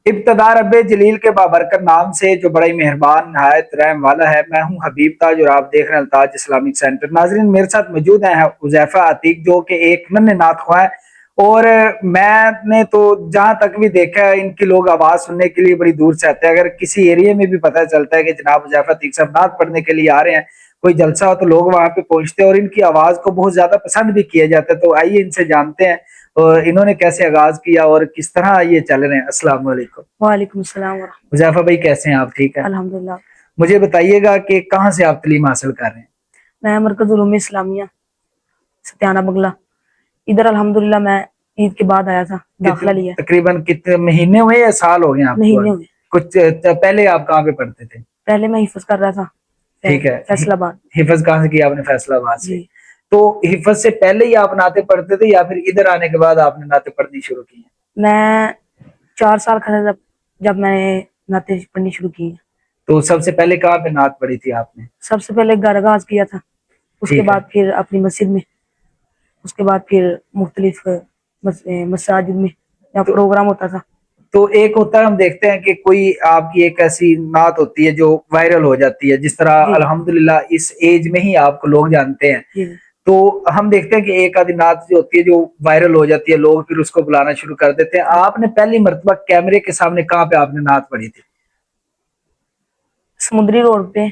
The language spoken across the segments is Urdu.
ابتدا رب جلیل کے بابرکت نام سے جو بڑا ہی مہربان نہایت رحم والا ہے. میں ہوں حبیب تاج اور آپ دیکھ رہے ہیں التاج اسلامک سینٹر. ناظرین میرے ساتھ موجود ہیں حذیفہ عتیق جو کہ ایک ننھے نعت خواں ہیں, اور میں نے تو جہاں تک بھی دیکھا ہے ان کی لوگ آواز سننے کے لیے بڑی دور سے آتے ہیں. اگر کسی ایریے میں بھی پتہ چلتا ہے کہ جناب حذیفہ عتیق صاحب نعت پڑھنے کے لیے آ رہے ہیں, کوئی جلسہ ہو, تو لوگ وہاں پہ پہنچتے ہیں اور ان کی آواز کو بہت زیادہ پسند بھی کیا جاتا ہے. تو آئیے ان سے جانتے ہیں اور انہوں نے کیسے آغاز کیا اور کس طرح یہ چل رہے ہیں. السلام علیکم. وعلیکم السلام ورحمۃ حذیفہ بھائی کیسے ہیں آپ؟ ٹھیک ہے اللہ, الحمدللہ. مجھے بتائیے گا کہ کہاں سے آپ تعلیم حاصل کر رہے ہیں؟ میں مرکز علوم اسلامیہ ستیانہ بنگلہ. ادھر الحمدللہ میں عید کے بعد آیا تھا, داخلہ لیا. تقریباً کتنے مہینے ہوئے یا سال ہو گئے آپ کو؟ مہینے ہوئے. کچھ پہلے آپ کہاں پہ پڑھتے تھے؟ پہلے میں حفظ کر رہا تھا. ٹھیک ہے, فیصل آباد. حفظ کہاں سے کیا آپ نے؟ فیصل آباد سے. جی. تو حفظ سے پہلے ہی آپ نعتیں پڑھتے تھے یا پھر ادھر آنے کے بعد آپ نے نعتیں پڑھنی شروع کی ہیں؟ میں 4 سال کا تھا جب میں نے نعتیں پڑھنی شروع کی. تو سب سے پہلے کہاں پہ نعت پڑھی تھی آپ نے؟ سب سے پہلے گھر آغاز کیا تھا, اس کے بعد پھر اپنی مسجد میں, اس کے بعد پھر مختلف مساجد میں جہاں پروگرام ہوتا تھا. تو ایک ہوتا ہے, ہم دیکھتے ہیں کہ کوئی آپ کی ایک ایسی نعت ہوتی ہے جو وائرل ہو جاتی ہے, جس طرح الحمدللہ اس ایج میں ہی آپ کو لوگ جانتے ہیں. جی. تو ہم دیکھتے ہیں کہ ایک آدھی نعت جو ہوتی ہے جو وائرل ہو جاتی ہے, لوگ پھر اس کو بلانا شروع کر دیتے ہیں. آپ نے پہلی مرتبہ کیمرے کے سامنے کہاں پہ آپ نے نعت پڑھی تھی؟ سمندری روڈ پہ,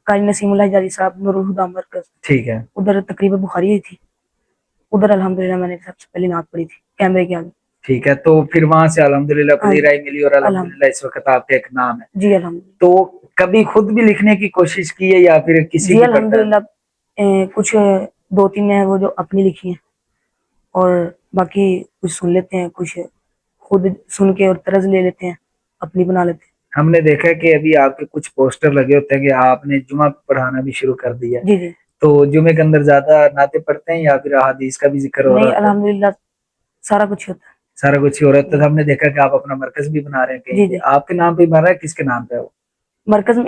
قاری نسیم اللہ حجازی صاحب, نور الہدیٰ مرکز. ٹھیک ہے. ادھر تقریبا بخاری ہوئی تھی, ادھر الحمدللہ میں نے سب سے پہلی نعت پڑھی تھی کیمرے کے آگے. ٹھیک ہے, تو پھر وہاں سے الحمدللہ پذیرائی ملی اور الحمدللہ اس وقت آپ کا ایک نام ہے. جی الحمدللہ. تو کبھی خود بھی لکھنے کی کوشش کی ہے یا پھر کسی جی کی؟ الحمدللہ کچھ 2-3 ہیں وہ جو اپنی لکھی ہیں, اور باقی کچھ سن لیتے ہیں, کچھ خود سن کے اور طرز لے لیتے ہیں, اپنی بنا لیتے ہیں. ہم نے دیکھا کہ ابھی آپ کے کچھ پوسٹر لگے ہوتے ہیں کہ آپ نے جمعہ پڑھانا بھی شروع کر دیا. جی. جی. تو جمعے کے اندر زیادہ نعتیں پڑھتے ہیں یا پھر احادیث کا بھی ذکر ہو رہا نہیں, ہوتا ہے؟ الحمدللہ سارا کچھ ہوتا ہے. سارا کچھ ہو رہا ہے. تو ہم نے دیکھا کہ آپ اپنا مرکز بھی بنا رہے ہیں کہیں جی. آپ کے نام پہ بنا رہا ہے, کس کے نام پہ ہے وہ مرکز؟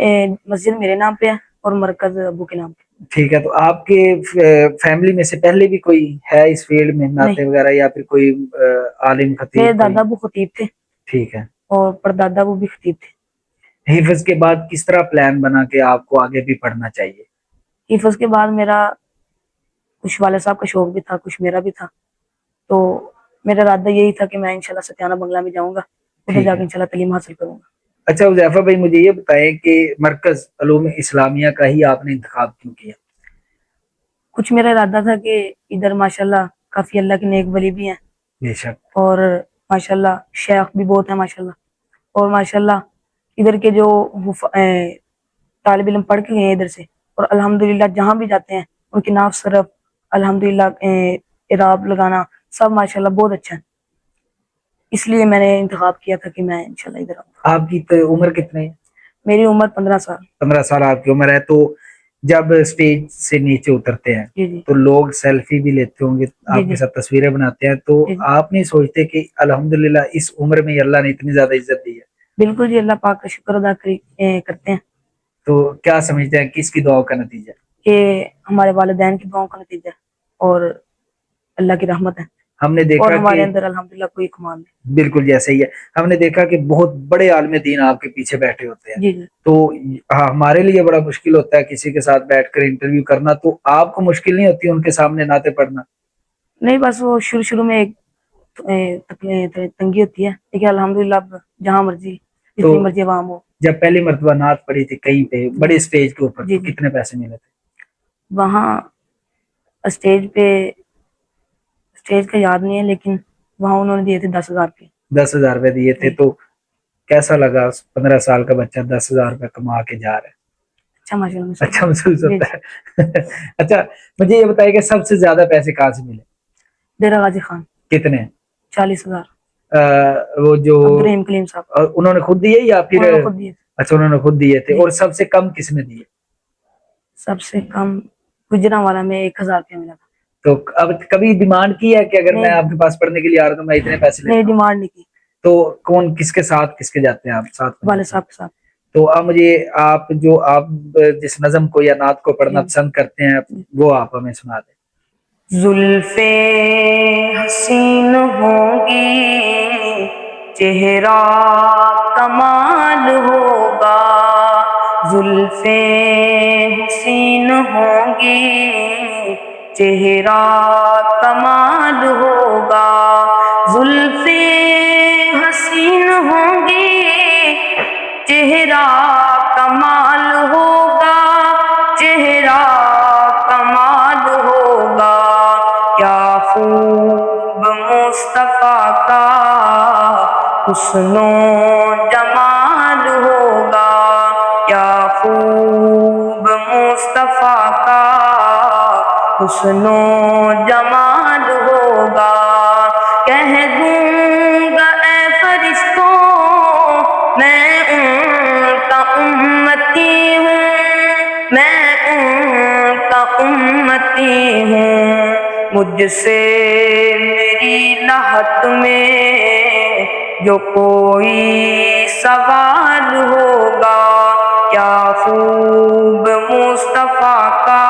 مسجد میرے نام پہ ہے اور مرکز ابو کے نام پہ. ٹھیک ہے. تو آپ کے فیملی میں سے پہلے بھی کوئی ہے اس فیلڈ میں نعتیں وغیرہ, یا پھر کوئی عالم خطیب؟ میرے دادا ابو خطیب تھے. ٹھیک ہے. اور پردادا ابو بھی خطیب تھے. حفظ کے بعد کس طرح پلان بنا کہ آپ کو آگے بھی پڑھنا چاہیے؟ حفظ کے بعد میرا کچھ والد صاحب کا شوق بھی تھا, کچھ میرا بھی تھا. تو میرا ارادہ یہی تھا کہ میں انشاءاللہ ستیانہ بنگلہ میں جاؤں گا, ادھر جا کے انشاءاللہ تعلیم حاصل کروں گا. اچھا حذیفہ بھائی, مجھے یہ بتائیں کہ مرکز علوم اسلامیہ کا ہی آپ نے انتخاب کیوں کیا؟ کچھ میرا ارادہ تھا کہ ادھر ماشاءاللہ کافی اللہ کے نیک ولی بھی ہیں, بے شک, اور ماشاءاللہ شیخ بھی بہت ہیں ماشاءاللہ, اور ماشاءاللہ ادھر کے جو طالب علم پڑھ کے گئے ہیں ادھر سے, اور الحمدللہ جہاں بھی جاتے ہیں ان کی ناف صرف الحمدللہ اعراب لگانا سب ماشاءاللہ بہت اچھا ہے. اس لیے میں نے انتخاب کیا تھا کہ میں انشاءاللہ ادھر آؤں. آپ کی عمر کتنی ہے؟ میری عمر 15 سال. 15 سال آپ کی عمر ہے. تو جب اسٹیج سے نیچے اترتے ہیں جی. تو لوگ سیلفی بھی لیتے ہوں گے, آپ کے ساتھ تصویریں بناتے ہیں, تو آپ نہیں سوچتے کہ الحمدللہ اس عمر میں اللہ نے اتنی زیادہ عزت دی ہے؟ بالکل جی, اللہ پاک کا شکر ادا کرتے ہیں. تو کیا سمجھتے ہیں کس کی دعاؤں کا نتیجہ؟ کہ ہمارے والدین کی دعاؤں کا نتیجہ اور اللہ کی رحمت ہے. ہم نے دیکھا اور ہمارے کہ اندر الحمدللہ کوئی کمال نہیں. بالکل جیسا ہی ہے. ہم نے دیکھا کہ بہت بڑے عالم دین آپ کے پیچھے بیٹھے ہوتے ہیں. جی. تو ہمارے لیے بڑا مشکل ہوتا ہے کسی کے ساتھ بیٹھ کر انٹرویو کرنا, تو آپ کو مشکل نہیں ہوتی ان کے سامنے نعتیں پڑھنا؟ نہیں, بس وہ شروع میں ایک تنگی ہوتی ہے, لیکن الحمدللہ اب جہاں مرضی جتنی مرضی عوام ہو. جب پہلی مرتبہ نعت پڑھی تھی کہیں پہ بڑے اسٹیج کے اوپر, تو کتنے پیسے ملے تھے وہاں اسٹیج پہ؟ اسٹیج کا یاد نہیں ہے, لیکن وہاں انہوں نے دیے تھے 10,000 روپے. 10,000 روپے دیے تھے. تو کیسا لگا 15 سال کا بچہ 10,000 روپے کما کے جا رہا ہے؟ اچھا محسوس ہوتا ہے. اچھا مجھے یہ بتائیے کہ سب سے زیادہ پیسے کہاں سے ملے؟ ڈیرہ غازی خان. کتنے؟ 40,000. وہ جو عبدالرحیم کلیم صاحب, انہوں نے خود دیے یا پھر؟ خود دیے. اچھا انہوں نے خود دیے تھے. اور سب سے کم کس نے دیے؟ سب سے کم گجرانوالہ میں 1,000 روپے ملا تھا. تو اب کبھی ڈیمانڈ کی ہے کہ اگر میں آپ کے پاس پڑھنے کے لیے آ رہا ہوں میں اتنے پیسے لیتا ہوں؟ نہیں, ڈیمانڈ نہیں کی. تو کون کس کے ساتھ جاتے ہیں آپ ساتھ؟ والد صاحب کے ساتھ. تو اب مجھے آپ جس نظم کو یا نعت کو پڑھنا پسند کرتے ہیں وہ آپ ہمیں سنا دیں. زلفیں حسین ہوں گی چہرہ کمال ہوگا، زلفیں حسین ہوں گی، چہرہ کمال ہوگا، زلفیں حسین ہوں گی، چہرہ کمال ہوگا، چہرہ کمال ہوگا، کیا خوب مصطفیٰ کا حسن و جمال ہوگا، کیا خوب مصطفیٰ کا حسن و جمال ہوگا، کہہ دوں گا اے فرشتوں میں ان کا امتی ہوں، میں ان کا امتی ہوں، مجھ سے میری لحد میں جو کوئی سوال ہوگا، کیا خوب مصطفیٰ کا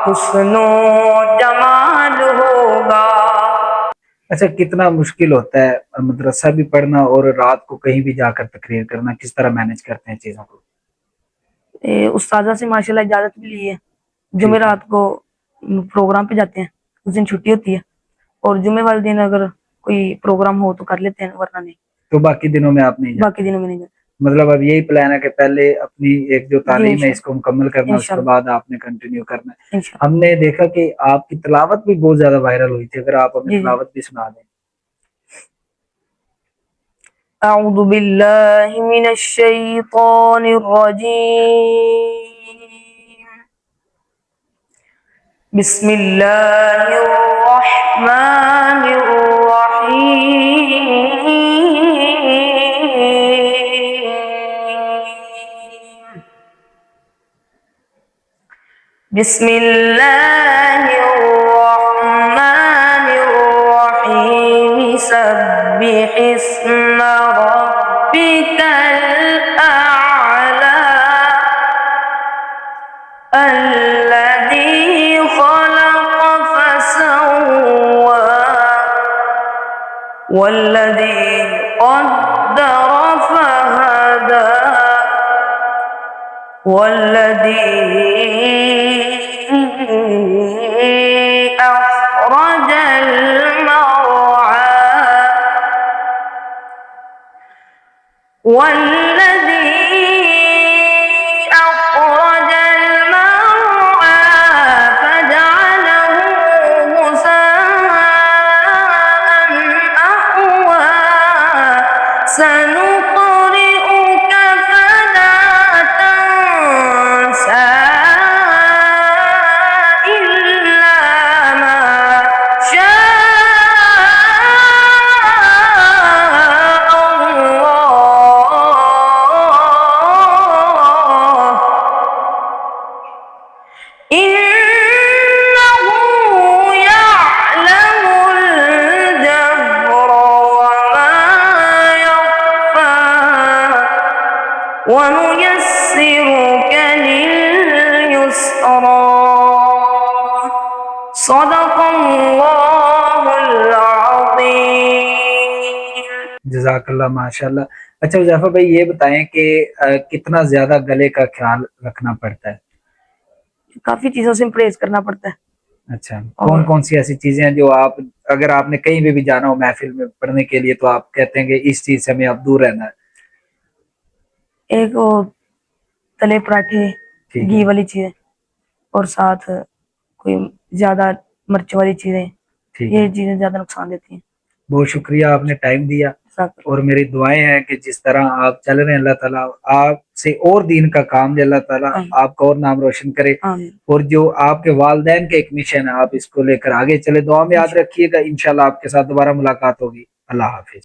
حسن و جمال ہوگا۔ اچھا، کتنا مشکل ہوتا ہے مدرسہ بھی پڑھنا اور رات کو کہیں بھی جا کر تقریر کرنا، کس طرح مینج کرتے ہیں چیزوں کو؟ استاذہ سے ماشاءاللہ اجازت بھی لی ہے، جمعرات کو پروگرام پہ جاتے ہیں، اس دن چھٹی ہوتی ہے، اور جمعے والے دن اگر کوئی پروگرام ہو تو کر لیتے ہیں، ورنہ نہیں، تو باقی دنوں میں آپ نہیں جاتے؟ باقی دنوں میں نہیں جاتے۔ مطلب اب یہی پلان ہے کہ پہلے اپنی ایک جو تعلیم ہے اس کو مکمل کرنا، اس کے انشاءاللہ بعد آپ نے کنٹینیو کرنا ہے۔ انشاءاللہ۔ ہم نے دیکھا کہ آپ کی تلاوت بھی بہت زیادہ وائرل ہوئی تھی، اگر آپ ہمیں تلاوت بھی سنا دیں۔ اعوذ باللہ من الشیطان الرجیم، بسم اللہ الرحمن الرحیم، بسم اللہ الرحمن الرحیم، سبح اسم ربک الاعلی، الذی خلق فسوى، والذی قدر فہدى، والذی أخرج المرعى، والذي أخرج المرعى فجعله غثاء أحوى، سنقرئك فلا تنسى إلا ما شاء الله، إنه يعلم الجهر وما يخفى، ونيسرك لليسرى، صدق اللہ العظیم۔ جزاک اللہ، ماشاءاللہ۔ اچھا حذیفہ بھائی، یہ بتائیں کہ کتنا زیادہ گلے کا خیال رکھنا پڑتا ہے؟ کافی چیزوں سے پرہیز کرنا پڑتا ہے۔ اچھا، کون کون سی ایسی چیزیں ہیں جو آپ، اگر آپ نے کہیں بھی جانا ہو محفل میں پڑھنے کے لیے، تو آپ کہتے ہیں کہ اس چیز سے ہمیں اب دور رہنا ہے؟ ایک وہ تلے پراٹھے، گھی والی چیزیں، اور ساتھ کوئی زیادہ مرچ والی چیزیں، یہ چیزیں زیادہ نقصان دیتی ہیں۔ بہت شکریہ، آپ نے ٹائم دیا، اور میری دعائیں ہیں کہ جس طرح آپ چل رہے ہیں، اللہ تعالیٰ آپ سے اور دین کا کام دے، اللہ تعالیٰ آپ کا اور نام روشن کرے، اور جو آپ کے والدین کا ایک مشن ہے آپ اس کو لے کر آگے چلے۔ دعا میں یاد رکھیے گا، انشاءاللہ آپ کے ساتھ دوبارہ ملاقات ہوگی۔ اللہ حافظ۔